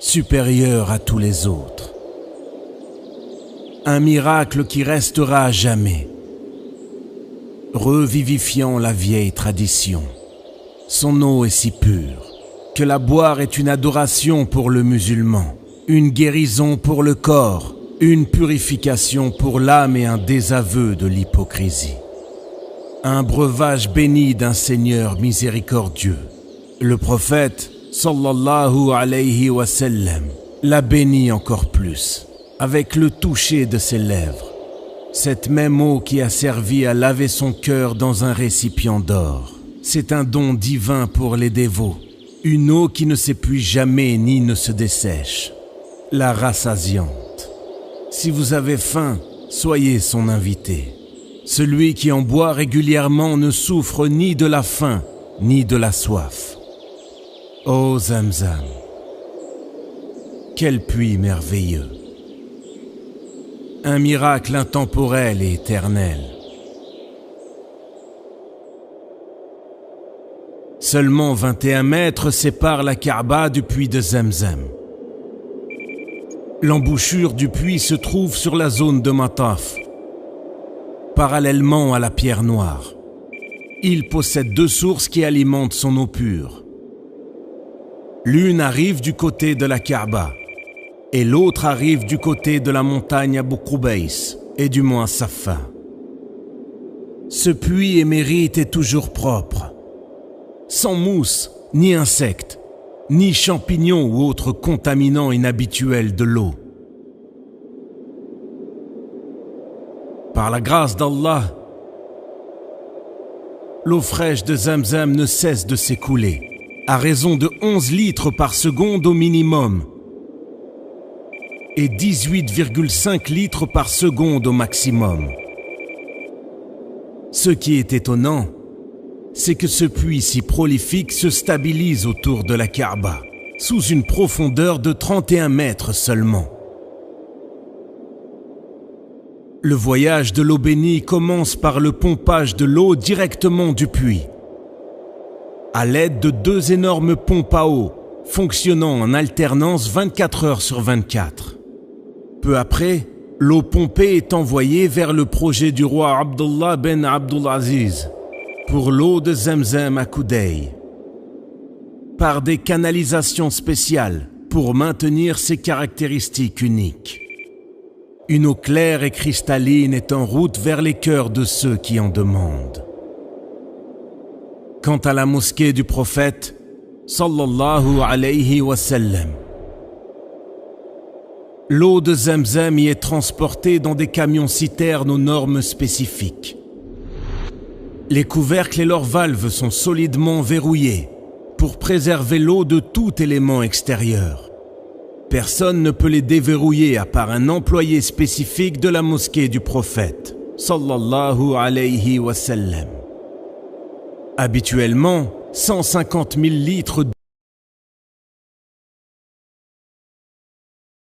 supérieur à tous les autres. Un miracle qui restera à jamais, revivifiant la vieille tradition. Son eau est si pure que la boire est une adoration pour le musulman, une guérison pour le corps, une purification pour l'âme et un désaveu de l'hypocrisie. Un breuvage béni d'un Seigneur miséricordieux. Le prophète, sallallahu alayhi wa sallam, l'a béni encore plus, avec le toucher de ses lèvres. Cette même eau qui a servi à laver son cœur dans un récipient d'or. C'est un don divin pour les dévots. Une eau qui ne s'épuise jamais ni ne se dessèche. La rassasiante. Si vous avez faim, soyez son invité. Celui qui en boit régulièrement ne souffre ni de la faim, ni de la soif. Ô Zamzam, quel puits merveilleux! Un miracle intemporel et éternel. Seulement 21 mètres séparent la Kaaba du puits de Zamzam. L'embouchure du puits se trouve sur la zone de Mataf, parallèlement à la pierre noire. Il possède 2 sources qui alimentent son eau pure. L'une arrive du côté de la Kaaba et l'autre arrive du côté de la montagne Abu Qubays et du mont Safa. Ce puits émérite est toujours propre, sans mousse, ni insectes, ni champignons ou autres contaminants inhabituels de l'eau. Par la grâce d'Allah, l'eau fraîche de Zamzam ne cesse de s'écouler, à raison de 11 litres par seconde au minimum et 18,5 litres par seconde au maximum. Ce qui est étonnant, c'est que ce puits si prolifique se stabilise autour de la Kaaba, sous une profondeur de 31 mètres seulement. Le voyage de l'eau bénie commence par le pompage de l'eau directement du puits, à l'aide de 2 énormes pompes à eau, fonctionnant en alternance 24 heures sur 24. Peu après, l'eau pompée est envoyée vers le projet du roi Abdullah ben Abdulaziz pour l'eau de Zamzam à Koudeï, par des canalisations spéciales pour maintenir ses caractéristiques uniques. Une eau claire et cristalline est en route vers les cœurs de ceux qui en demandent. Quant à la mosquée du prophète, sallallahu alayhi wa sallam, l'eau de Zamzam y est transportée dans des camions-citernes aux normes spécifiques. Les couvercles et leurs valves sont solidement verrouillés pour préserver l'eau de tout élément extérieur. Personne ne peut les déverrouiller à part un employé spécifique de la mosquée du prophète, sallallahu alayhi wa sallam. Habituellement, 150 000 litres